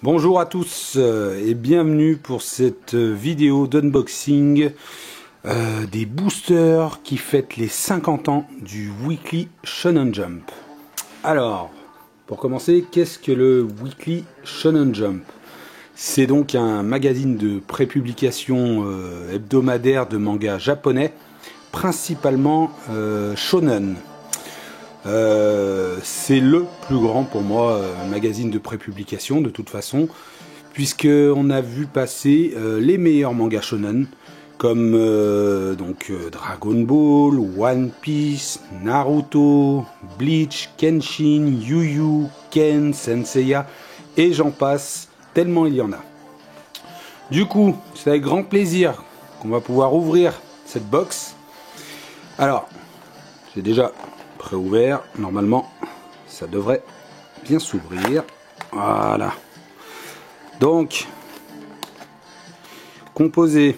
Bonjour à tous et bienvenue pour cette vidéo d'unboxing des boosters qui fêtent les 50 ans du Weekly Shonen Jump. Alors, pour commencer, qu'est-ce que le Weekly Shonen Jump? C'est donc un magazine de prépublication hebdomadaire de manga japonais, principalement shonen. C'est le plus grand pour moi magazine de prépublication de toute façon, puisque on a vu passer les meilleurs mangas shonen comme Dragon Ball, One Piece, Naruto, Bleach, Kenshin, Yu Yu, Ken, Senseiya et j'en passe, tellement il y en a. Du coup, c'est avec grand plaisir qu'on va pouvoir ouvrir cette box. Alors, j'ai déjà préouvert, normalement ça devrait bien s'ouvrir. Voilà, donc composé,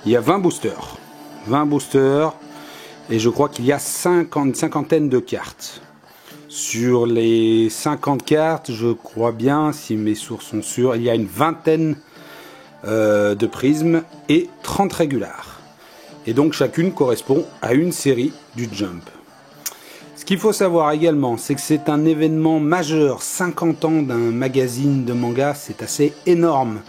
il y a 20 boosters et je crois qu'il y a une cinquantaine de cartes. Sur les 50 cartes, je crois bien, si mes sources sont sûres, il y a une vingtaine de prismes et 30 régulars, et donc chacune correspond à une série du Jump. Ce qu'il faut savoir également, c'est que c'est un événement majeur. 50 ans d'un magazine de manga, c'est assez énorme.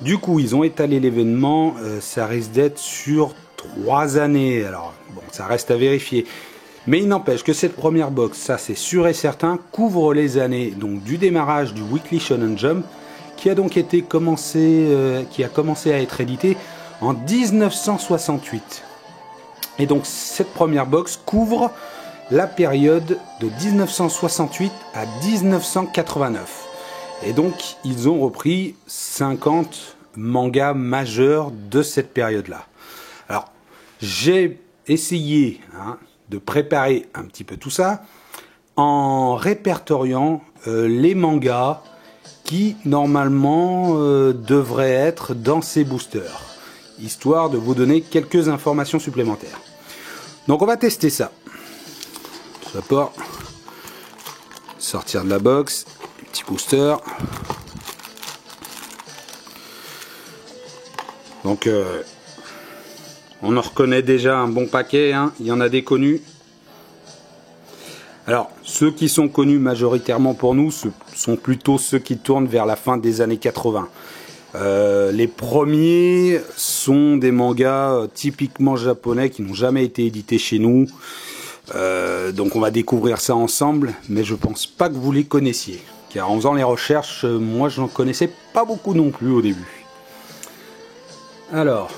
Du coup, ils ont étalé l'événement, ça risque d'être sur 3 années. Alors, bon, ça reste à vérifier. Mais il n'empêche que cette première box, ça c'est sûr et certain, couvre les années donc du démarrage du Weekly Shonen Jump, qui a donc été commencé à être édité en 1968. Et donc cette première box couvre la période de 1968 à 1989. Et donc, ils ont repris 50 mangas majeurs de cette période-là. Alors, j'ai essayé de préparer un petit peu tout ça en répertoriant les mangas qui, normalement, devraient être dans ces boosters, histoire de vous donner quelques informations supplémentaires. Donc, on va tester ça. D'abord, sortir de la box, petit booster. Donc, on en reconnaît déjà un bon paquet, il y en a des connus. Alors, ceux qui sont connus majoritairement pour nous, ce sont plutôt ceux qui tournent vers la fin des années 80. Les premiers sont des mangas typiquement japonais qui n'ont jamais été édités chez nous. Donc on va découvrir ça ensemble, mais je pense pas que vous les connaissiez, car en faisant les recherches, moi je n'en connaissais pas beaucoup non plus au début. Alors,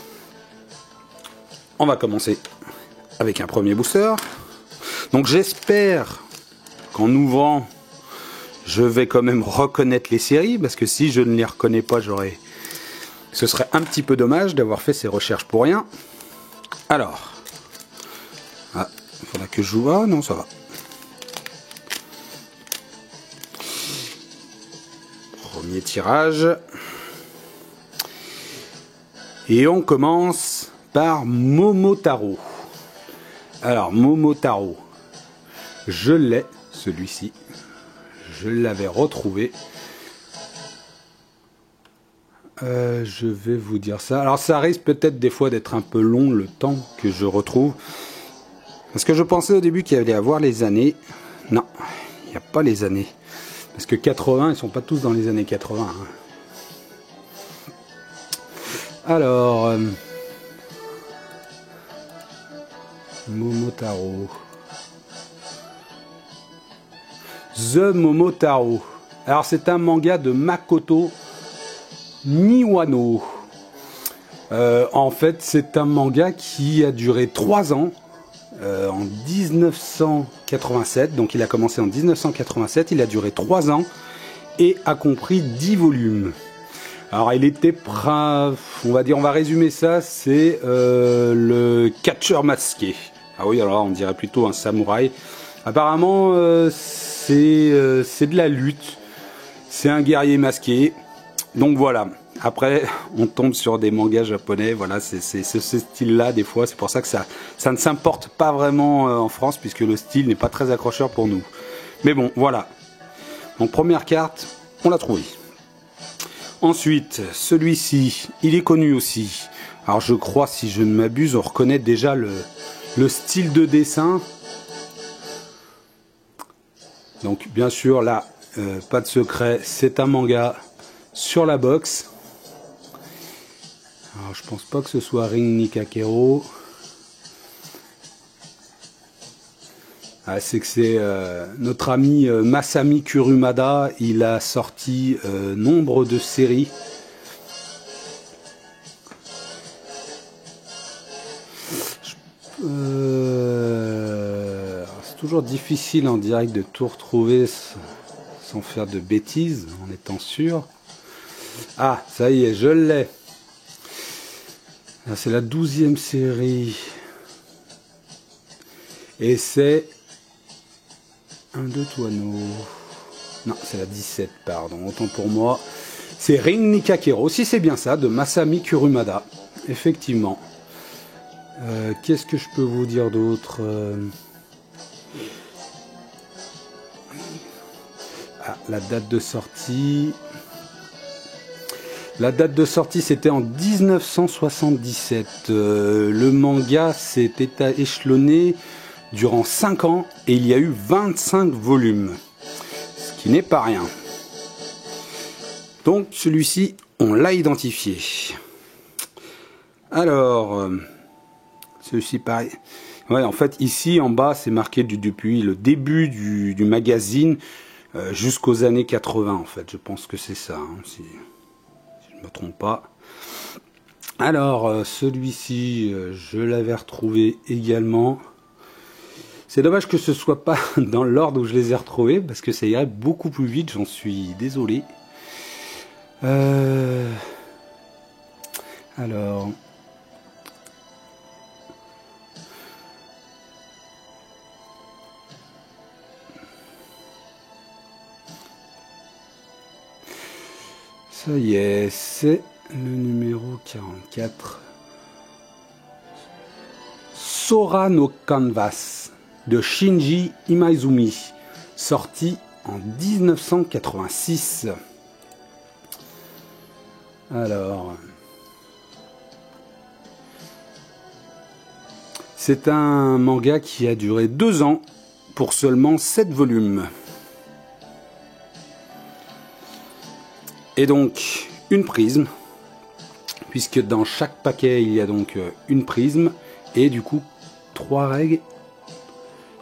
on va commencer avec un premier booster. Donc j'espère qu'en ouvrant, je vais quand même reconnaître les séries, parce que si je ne les reconnais pas, ce serait un petit peu dommage d'avoir fait ces recherches pour rien. Alors, il faudra que je joue. Ah non, ça va. Premier tirage. Et on commence par Momotaro. Alors, Momotaro, je l'ai, celui-ci. Je l'avais retrouvé. Je vais vous dire ça. Alors, ça risque peut-être des fois d'être un peu long le temps que je retrouve. Parce que je pensais au début qu'il y allait avoir les années. Non, il n'y a pas les années. Parce que 80, ils sont pas tous dans les années 80. Alors, Momotaro. The Momotaro. Alors, c'est un manga de Makoto Niwano. En fait, c'est un manga qui a duré 3 ans. En 1987, donc il a commencé en 1987, il a duré 3 ans et a compris 10 volumes. Alors il était, on va résumer ça, c'est le catcheur masqué. Ah oui, alors on dirait plutôt un samouraï. Apparemment c'est de la lutte, c'est un guerrier masqué, donc voilà. Après, on tombe sur des mangas japonais, voilà, c'est ce style-là des fois, c'est pour ça que ça ne s'importe pas vraiment en France, puisque le style n'est pas très accrocheur pour nous. Mais bon, voilà. Donc première carte, on l'a trouvée. Ensuite, celui-ci, il est connu aussi. Alors je crois, si je ne m'abuse, on reconnaît déjà le style de dessin. Donc bien sûr, là, pas de secret, c'est un manga sur la box. Alors je pense pas que ce soit Ring Nikakero. Ah, c'est que c'est notre ami Masami Kurumada. Il a sorti nombre de séries. C'est toujours difficile en direct de tout retrouver sans faire de bêtises, en étant sûr. Ah, ça y est, je l'ai. C'est la 12e série. Et c'est un de Toano. Non, c'est la 17, pardon, autant pour moi. C'est Ring Nikakero, si c'est bien ça, de Masami Kurumada. Effectivement. Qu'est-ce que je peux vous dire d'autre? Ah, la date de sortie. La date de sortie, c'était en 1977. Le manga s'est échelonné durant 5 ans et il y a eu 25 volumes. Ce qui n'est pas rien. Donc celui-ci, on l'a identifié. Alors, celui-ci pareil. Ouais, en fait, ici en bas, c'est marqué depuis le début du magazine jusqu'aux années 80. En fait, je pense que c'est ça, hein, si je ne me trompe pas. Alors, celui-ci, je l'avais retrouvé également. C'est dommage que ce soit pas dans l'ordre où je les ai retrouvés, parce que ça irait beaucoup plus vite, j'en suis désolé. Alors... Ça y est, c'est le numéro 44. Sora no Canvas de Shinji Imaizumi, sorti en 1986. Alors, c'est un manga qui a duré 2 ans pour seulement 7 volumes. Et donc, une prisme, puisque dans chaque paquet, il y a donc une prisme, et du coup, 3 règles.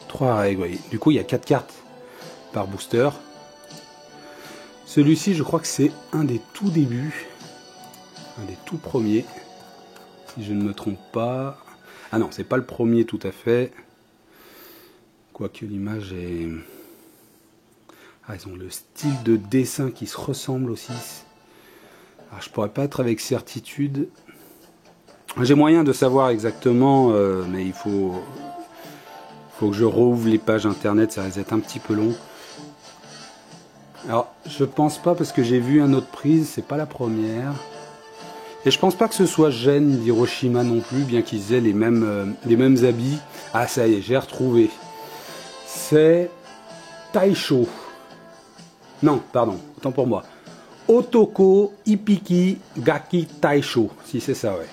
3 règles, oui. Du coup, il y a 4 cartes par booster. Celui-ci, je crois que c'est un des tout débuts, un des tout premiers, si je ne me trompe pas. Ah non, c'est pas le premier tout à fait. Quoique l'image est... Ah, ils ont le style de dessin qui se ressemble aussi. Alors, je pourrais pas être avec certitude. J'ai moyen de savoir exactement, mais il faut que je rouvre les pages internet, ça risque d'être un petit peu long. Alors, je pense pas, parce que j'ai vu un autre prise, c'est pas la première. Et je pense pas que ce soit Gen d'Hiroshima non plus, bien qu'ils aient les mêmes habits. Ah, ça y est, j'ai retrouvé. C'est Taisho. Non, pardon, autant pour moi. Otoko Ipiki Gaki Taisho, si c'est ça, ouais.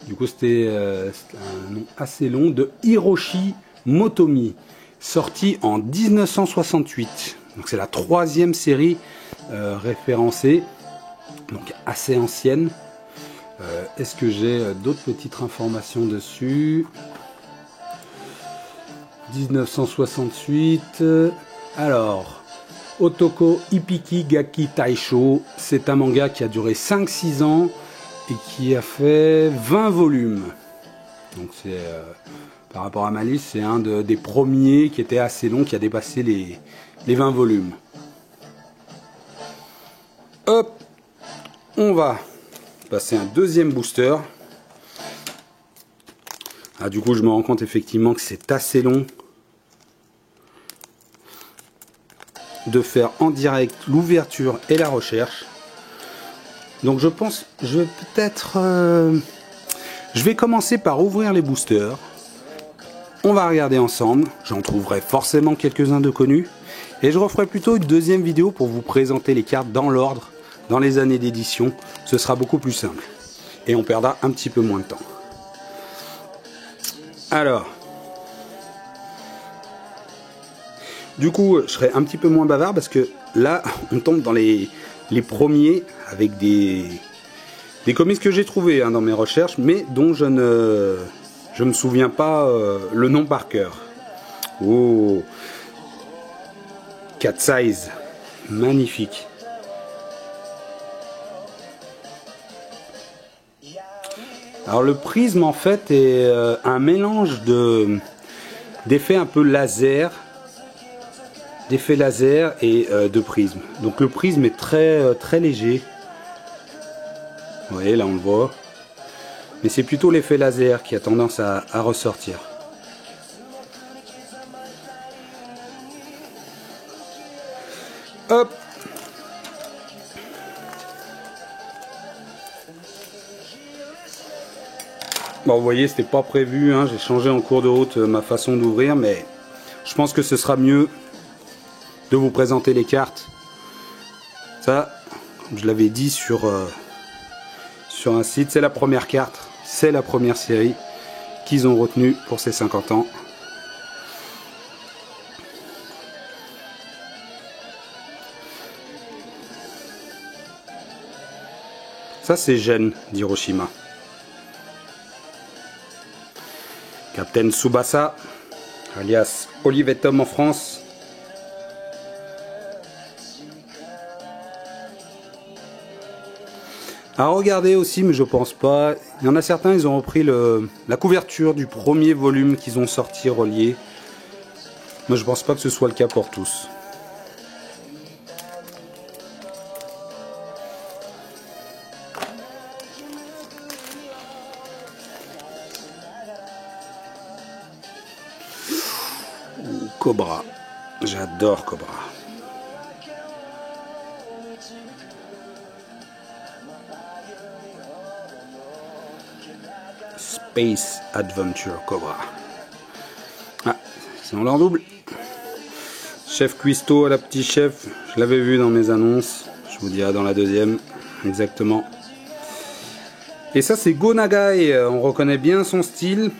Du coup, c'était un nom assez long, de Hiroshi Motomi, sorti en 1968. Donc c'est la 3e série référencée, donc assez ancienne. Est-ce que j'ai d'autres petites informations dessus? 1968. Alors, Otoko Ipiki Gaki Taisho, c'est un manga qui a duré 5-6 ans et qui a fait 20 volumes. Donc c'est par rapport à ma liste, c'est un des premiers qui était assez long, qui a dépassé les 20 volumes. Hop, on va passer un deuxième booster. Ah, du coup, je me rends compte effectivement que c'est assez long de faire en direct l'ouverture et la recherche. Donc je pense, je vais peut-être... je vais commencer par ouvrir les boosters. On va regarder ensemble. J'en trouverai forcément quelques-uns de connus. Et je referai plutôt une deuxième vidéo pour vous présenter les cartes dans l'ordre dans les années d'édition, ce sera beaucoup plus simple. Et on perdra un petit peu moins de temps. Alors, du coup, je serai un petit peu moins bavard parce que là, on tombe dans les premiers avec des comics que j'ai trouvés dans mes recherches, mais dont je me souviens pas le nom par cœur. Oh, Cat Size, magnifique. Alors le prisme en fait est un mélange d'effets un peu laser, d'effets laser et de prisme. Donc le prisme est très léger. Vous voyez, là on le voit. Mais c'est plutôt l'effet laser qui a tendance à ressortir. Hop. Bon, vous voyez, c'était pas prévu, j'ai changé en cours de route ma façon d'ouvrir, mais je pense que ce sera mieux de vous présenter les cartes. Ça, comme je l'avais dit sur un site, c'est la première carte, c'est la première série qu'ils ont retenue pour ces 50 ans. Ça, c'est Gen d'Hiroshima. Captain Tsubasa, alias Olivet Tom en France. À regarder aussi, mais je pense pas. Il y en a certains, ils ont repris la couverture du premier volume qu'ils ont sorti relié. Moi, je pense pas que ce soit le cas pour tous. Cobra, j'adore Cobra. Space Adventure Cobra. Ah, c'est en leur double. Chef Cuisto à la petit chef, je l'avais vu dans mes annonces. Je vous dirai dans la deuxième, exactement. Et ça c'est Go Nagai, on reconnaît bien son style.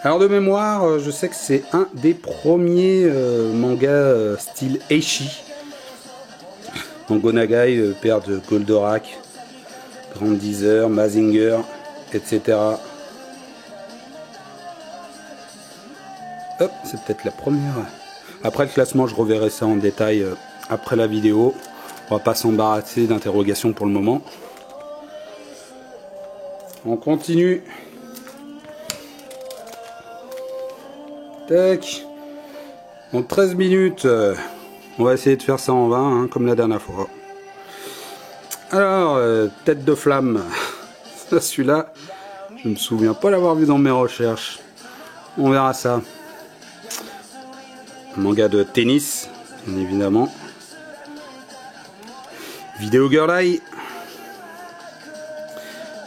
Alors de mémoire, je sais que c'est un des premiers mangas style Eishi. Donc Go Nagai, père de Goldorak, Grandizer, Mazinger, etc. Hop, c'est peut-être la première. Après le classement, je reverrai ça en détail après la vidéo. On va pas s'embarrasser d'interrogations pour le moment. On continue. Tac. En 13 minutes, on va essayer de faire ça en 20, comme la dernière fois. Alors, tête de flamme. Celui-là, je me souviens pas l'avoir vu dans mes recherches. On verra ça. Un manga de tennis, bien évidemment. Video Girl Eye.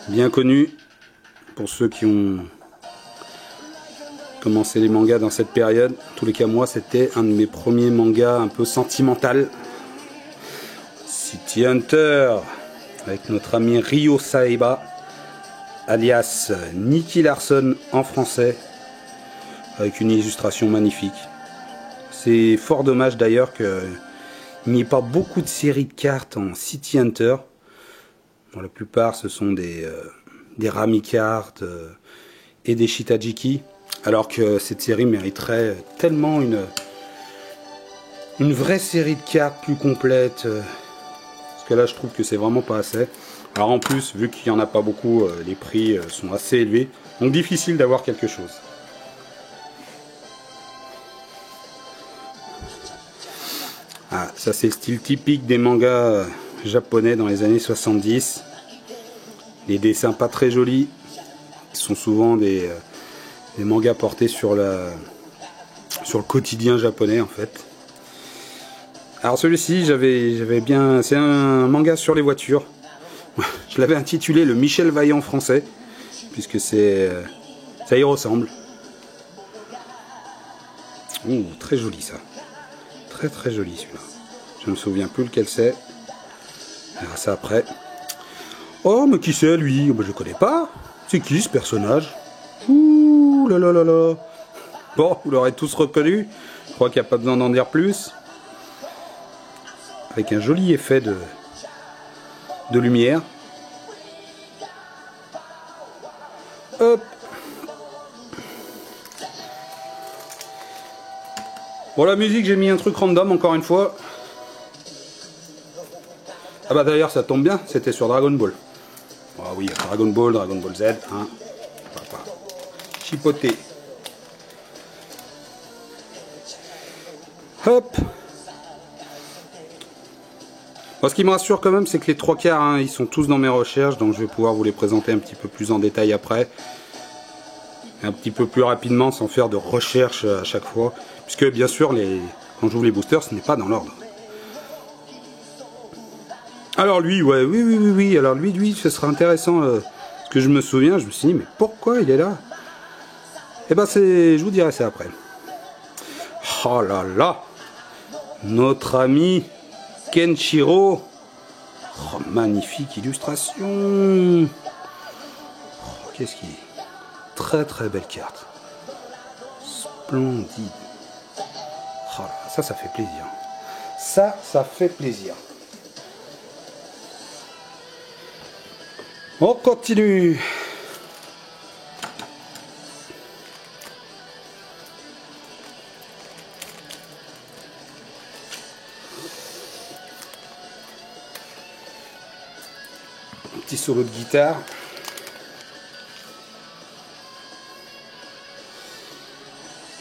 Bien connu pour ceux qui ont commencé les mangas dans cette période. En tous les cas, moi, c'était un de mes premiers mangas un peu sentimental. City Hunter, avec notre ami Ryo Saeba, alias Nicky Larson en français, avec une illustration magnifique. C'est fort dommage d'ailleurs qu'il n'y ait pas beaucoup de séries de cartes en City Hunter. Bon, la plupart, ce sont des Rami cartes et des Shitajiki. Alors que cette série mériterait tellement une vraie série de cartes plus complète. Parce que là, je trouve que c'est vraiment pas assez. Alors en plus, vu qu'il n'y en a pas beaucoup, les prix sont assez élevés. Donc difficile d'avoir quelque chose. Ah, ça c'est le style typique des mangas japonais dans les années 70. Les dessins pas très jolis. Ils sont souvent des mangas portés sur le quotidien japonais en fait. Alors celui-ci, j'avais bien, c'est un manga sur les voitures. Je l'avais intitulé le Michel Vaillant français, puisque ça y ressemble. Ouh, très joli ça. Très très joli celui-là. Je me souviens plus lequel c'est. On verra ça après. Oh, mais qui c'est lui? Je connais pas. C'est qui ce personnage? Ouh là là là là. Bon, vous l'aurez tous reconnu. Je crois qu'il n'y a pas besoin d'en dire plus. Avec un joli effet de lumière. Hop. Bon, la musique, j'ai mis un truc random encore une fois. Ah bah d'ailleurs, ça tombe bien, c'était sur Dragon Ball. Ah oui, Dragon Ball, Dragon Ball Z, hein. Papa. Chipoté. Hop. Bon, ce qui me rassure quand même, c'est que les 3/4, hein, ils sont tous dans mes recherches, donc je vais pouvoir vous les présenter un petit peu plus en détail après. Un petit peu plus rapidement, sans faire de recherche à chaque fois. Puisque bien sûr, quand j'ouvre les boosters, ce n'est pas dans l'ordre. Alors lui, ouais, oui. Alors lui, ce sera intéressant. Parce que je me souviens, je me suis dit, mais pourquoi il est là? Eh ben, je vous dirai ça après. Oh là là, notre ami Kenshiro. Oh, magnifique illustration. Oh, qu'est-ce qu'il est? Très très belle carte. Splendide. Oh là, ça fait plaisir. Ça fait plaisir. On continue. Un petit solo de guitare.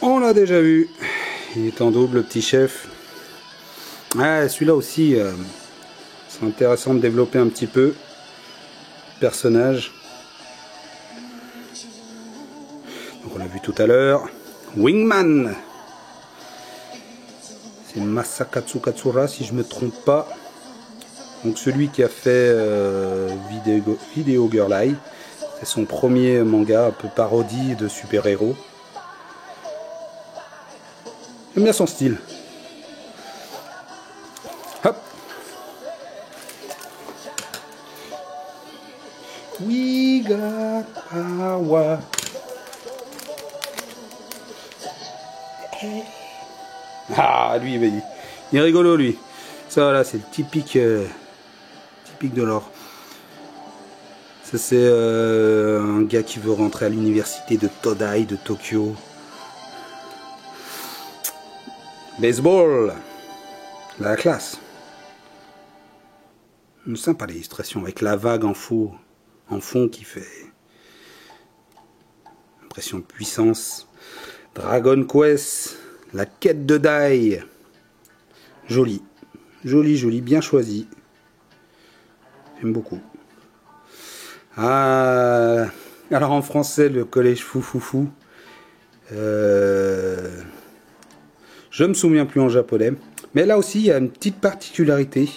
On l'a déjà vu. Il est en double, le petit chef. Ah, celui-là aussi, c'est intéressant de développer un petit peu. Personnage. Donc on l'a vu tout à l'heure. Wingman. C'est Masakatsu Katsura si je me trompe pas. Donc celui qui a fait Video Girl Eye. C'est son premier manga un peu parodie de super-héros. J'aime bien son style. Hop. We got power. Ah, lui, il est rigolo, lui. Ça, là, c'est le typique de l'or. Ça, c'est un gars qui veut rentrer à l'université de Todai de Tokyo. Baseball. La classe. Sympa l'illustration avec la vague en fond qui fait impression de puissance. Dragon Quest, la quête de Dai. Joli, bien choisi. J'aime beaucoup. Ah, alors en français, le collège Foufoufou. Je me souviens plus en japonais. Mais là aussi, il y a une petite particularité.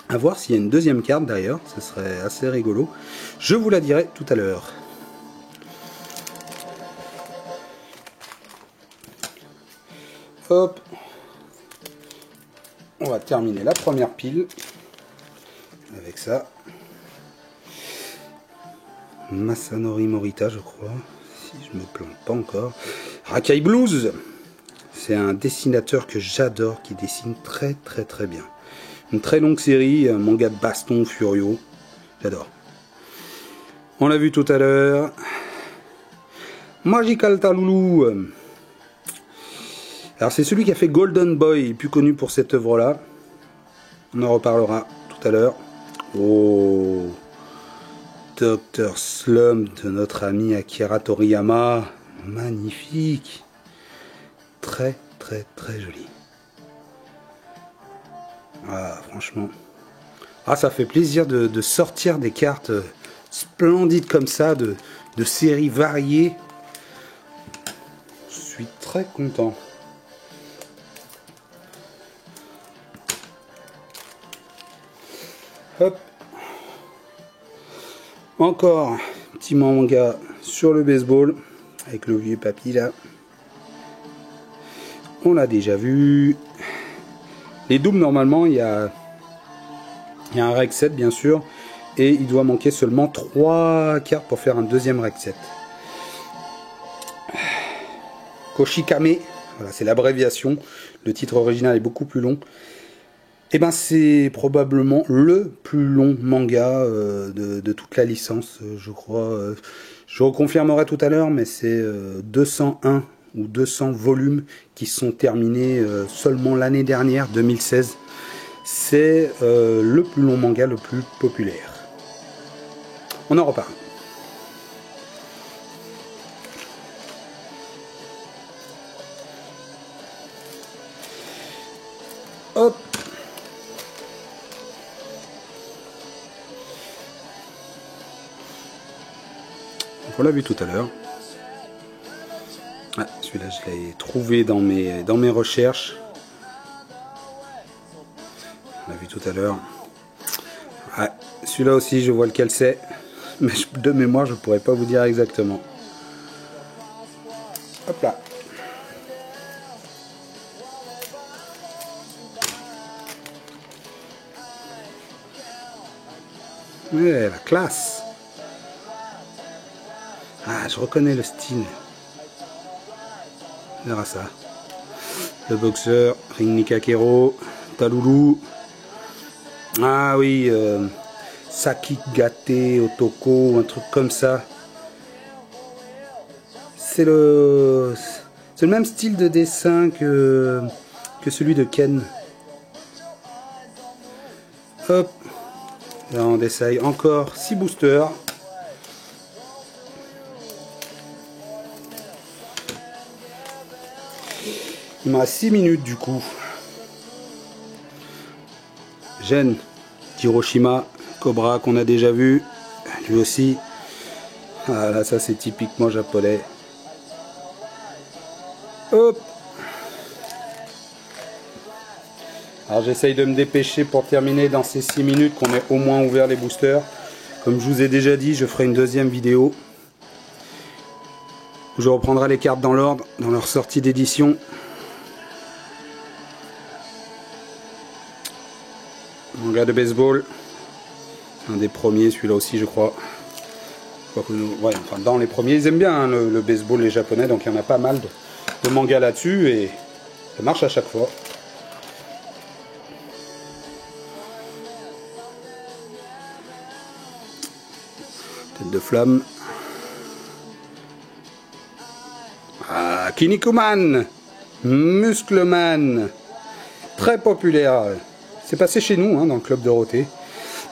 À voir s'il y a une deuxième carte d'ailleurs. Ce serait assez rigolo. Je vous la dirai tout à l'heure. Hop. On va terminer la première pile. Avec ça. Masanori Morita, je crois. Si je me plante pas encore. Rakai Blues. C'est un dessinateur que j'adore, qui dessine très bien. Une très longue série, un manga de baston furieux. J'adore. On l'a vu tout à l'heure. Magical Taloulou. Alors c'est celui qui a fait Golden Boy, plus connu pour cette œuvre-là. On en reparlera tout à l'heure. Oh, Dr. Slump de notre ami Akira Toriyama. Magnifique. Très joli. Ah, franchement. Ah, ça fait plaisir de sortir des cartes splendides comme ça, de séries variées. Je suis très content. Hop. Encore un petit manga sur le baseball avec le vieux papy là. On l'a déjà vu. Les doubles, normalement, il y a Il y a un reg 7 bien sûr. Et il doit manquer seulement 3 cartes pour faire un deuxième reg 7. Koshikame, voilà, c'est l'abréviation. Le titre original est beaucoup plus long. Et ben c'est probablement le plus long manga de toute la licence, je crois. Je reconfirmerai tout à l'heure, mais c'est 201 ou 200 volumes qui sont terminés seulement l'année dernière, 2016. C'est le plus long manga, le plus populaire. On en reparle. Hop. On l'a vu tout à l'heure. Ah, celui-là, je l'ai trouvé dans mes recherches. On l'a vu tout à l'heure. Ah, celui-là aussi, je vois lequel c'est. Mais de mémoire, je ne pourrais pas vous dire exactement. Hop là. Ouais, la classe. Ah, je reconnais le style. On verra ça. Le boxeur, Ring Nikakero, Talulu. Ah oui, Sakigate Otoko, un truc comme ça. C'est le même style de dessin que celui de Ken. Hop. Là, on essaye encore 6 boosters. Il me reste 6 minutes du coup. Gen, Hiroshima, Cobra qu'on a déjà vu. Lui aussi. Ah là, ça c'est typiquement japonais. Hop. Alors j'essaye de me dépêcher pour terminer dans ces 6 minutes qu'on ait au moins ouvert les boosters. Comme je vous ai déjà dit, je ferai une deuxième vidéo où je reprendrai les cartes dans l'ordre, dans leur sortie d'édition. Manga de baseball, un des premiers, celui-là aussi je crois. Ouais, enfin, dans les premiers, ils aiment bien hein, le baseball les japonais, donc il y en a pas mal de mangas là-dessus et ça marche à chaque fois. Tête de flamme. Ah, Kinnikuman, Muscleman, très populaire. C'est passé chez nous, hein, dans le club Dorothée.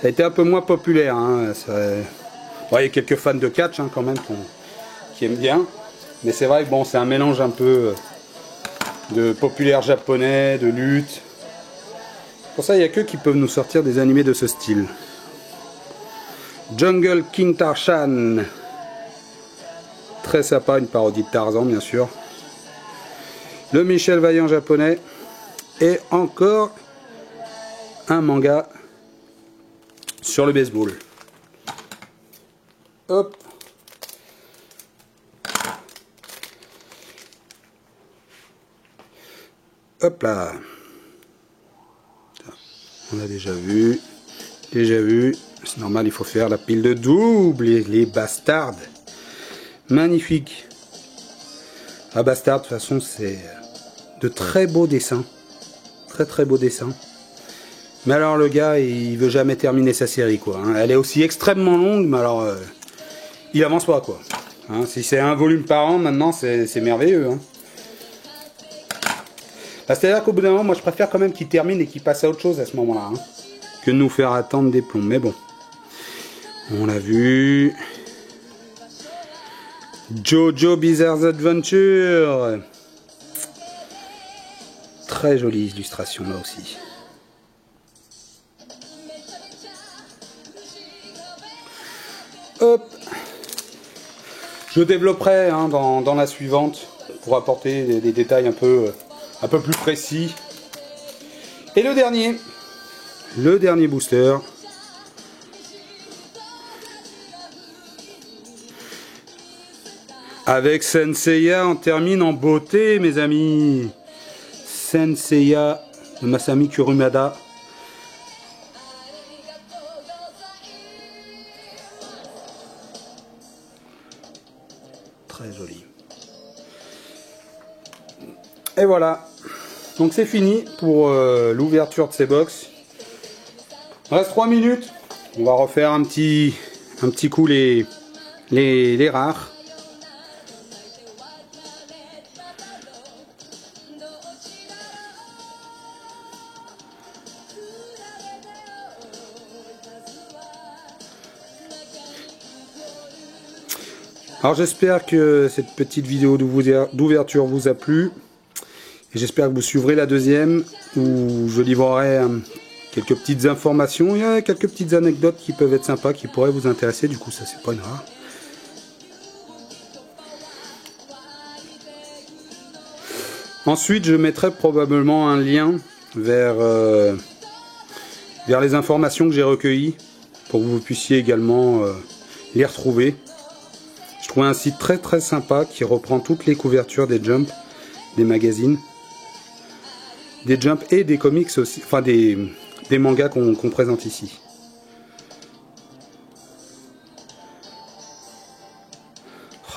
Ça a été un peu moins populaire. Hein, bon, il y a quelques fans de catch hein, quand même qui aiment bien. Mais c'est vrai que bon, c'est un mélange un peu de populaire japonais, de lutte. Pour ça, il n'y a que qui peuvent nous sortir des animés de ce style. Jungle King Tarzan. Très sympa, une parodie de Tarzan, bien sûr. Le Michel Vaillant japonais. Et encore un manga sur le baseball. Hop. Hop là. On a déjà vu. C'est normal, il faut faire la pile de double. Les bastards. Magnifique. La bastard, de toute façon, c'est de très beaux dessins. Très beaux dessins. Mais alors le gars, il veut jamais terminer sa série, quoi. Hein. Elle est aussi extrêmement longue, mais alors il avance pas, quoi. Hein, si c'est un volume par an, maintenant, c'est merveilleux. Hein. C'est-à-dire qu'au bout d'un moment, moi, je préfère quand même qu'il termine et qu'il passe à autre chose à ce moment-là, hein, que de nous faire attendre des plombs. Mais bon, on l'a vu. Jojo Bizarre Adventure. Très jolie illustration là aussi. Hop. Je développerai hein, dans la suivante pour apporter des détails un peu plus précis. Et le dernier booster. Avec Senseiya, on termine en beauté, mes amis. Senseiya de Masami Kurumada. très joli. Et voilà. Donc c'est fini pour l'ouverture de ces box. Il reste 3 minutes. On va refaire un petit coup les rares. Alors j'espère que cette petite vidéo d'ouverture vous a plu. Et j'espère que vous suivrez la deuxième où je livrerai quelques petites informations. Il y a quelques petites anecdotes qui peuvent être sympas, qui pourraient vous intéresser. Du coup ça c'est pas une rare. Ensuite je mettrai probablement un lien vers les informations que j'ai recueillies pour que vous puissiez également les retrouver. Je trouve un site très sympa qui reprend toutes les couvertures des Jump, des magazines, des Jump et des comics aussi, enfin des mangas qu'on présente ici.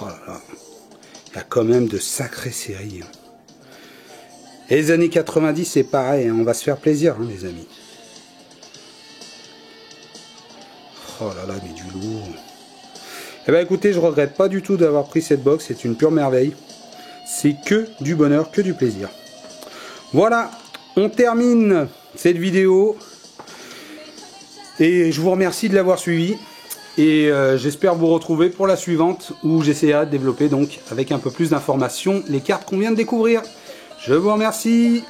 Oh là là, il y a quand même de sacrées séries. Et les années 90 c'est pareil, hein, on va se faire plaisir hein, les amis. Oh là là, mais du lourd. Eh bien écoutez, je regrette pas du tout d'avoir pris cette box, c'est une pure merveille. C'est que du bonheur, que du plaisir. Voilà, on termine cette vidéo. Et je vous remercie de l'avoir suivi. Et j'espère vous retrouver pour la suivante où j'essaierai de développer donc avec un peu plus d'informations les cartes qu'on vient de découvrir. Je vous remercie.